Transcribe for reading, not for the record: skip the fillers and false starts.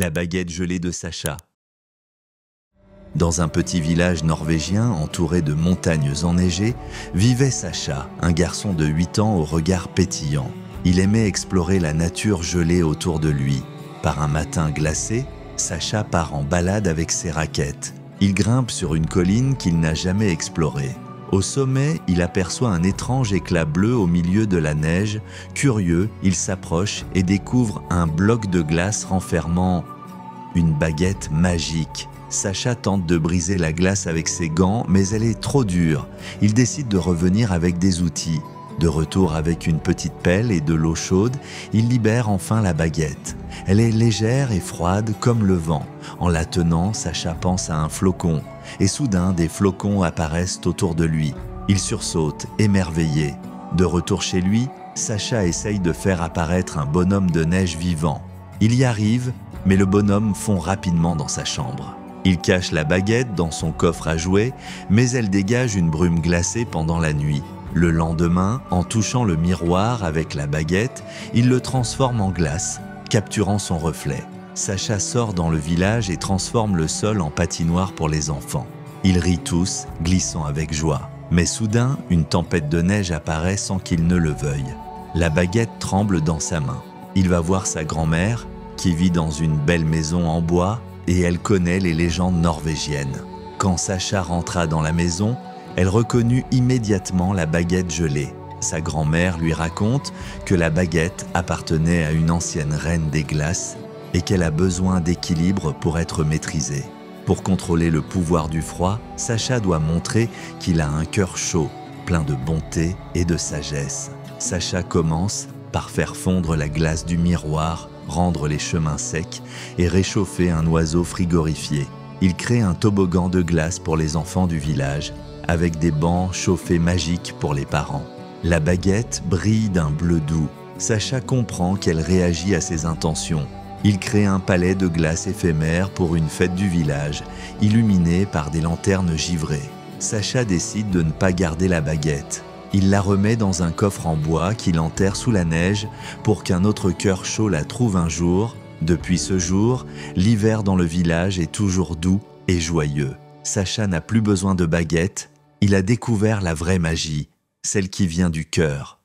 La baguette gelée de Sacha. Dans un petit village norvégien entouré de montagnes enneigées, vivait Sacha, un garçon de 8 ans au regard pétillant. Il aimait explorer la nature gelée autour de lui. Par un matin glacé, Sacha part en balade avec ses raquettes. Il grimpe sur une colline qu'il n'a jamais explorée. Au sommet, il aperçoit un étrange éclat bleu au milieu de la neige. Curieux, il s'approche et découvre un bloc de glace renfermant une baguette magique. Sacha tente de briser la glace avec ses gants, mais elle est trop dure. Il décide de revenir avec des outils. De retour avec une petite pelle et de l'eau chaude, il libère enfin la baguette. Elle est légère et froide comme le vent. En la tenant, Sacha pense à un flocon. Et soudain, des flocons apparaissent autour de lui. Il sursaute, émerveillé. De retour chez lui, Sacha essaye de faire apparaître un bonhomme de neige vivant. Il y arrive, mais le bonhomme fond rapidement dans sa chambre. Il cache la baguette dans son coffre à jouets, mais elle dégage une brume glacée pendant la nuit. Le lendemain, en touchant le miroir avec la baguette, il le transforme en glace, capturant son reflet. Sacha sort dans le village et transforme le sol en patinoire pour les enfants. Ils rient tous, glissant avec joie. Mais soudain, une tempête de neige apparaît sans qu'il ne le veuille. La baguette tremble dans sa main. Il va voir sa grand-mère, qui vit dans une belle maison en bois, et elle connaît les légendes norvégiennes. Quand Sacha rentra dans la maison, elle reconnut immédiatement la baguette gelée. Sa grand-mère lui raconte que la baguette appartenait à une ancienne reine des glaces et qu'elle a besoin d'équilibre pour être maîtrisée. Pour contrôler le pouvoir du froid, Sacha doit montrer qu'il a un cœur chaud, plein de bonté et de sagesse. Sacha commence par faire fondre la glace du miroir, rendre les chemins secs et réchauffer un oiseau frigorifié. Il crée un toboggan de glace pour les enfants du village, avec des bancs chauffés magiques pour les parents. La baguette brille d'un bleu doux. Sacha comprend qu'elle réagit à ses intentions. Il crée un palais de glace éphémère pour une fête du village, illuminé par des lanternes givrées. Sacha décide de ne pas garder la baguette. Il la remet dans un coffre en bois qu'il enterre sous la neige pour qu'un autre cœur chaud la trouve un jour. Depuis ce jour, l'hiver dans le village est toujours doux et joyeux. Sacha n'a plus besoin de baguette. Il a découvert la vraie magie, celle qui vient du cœur.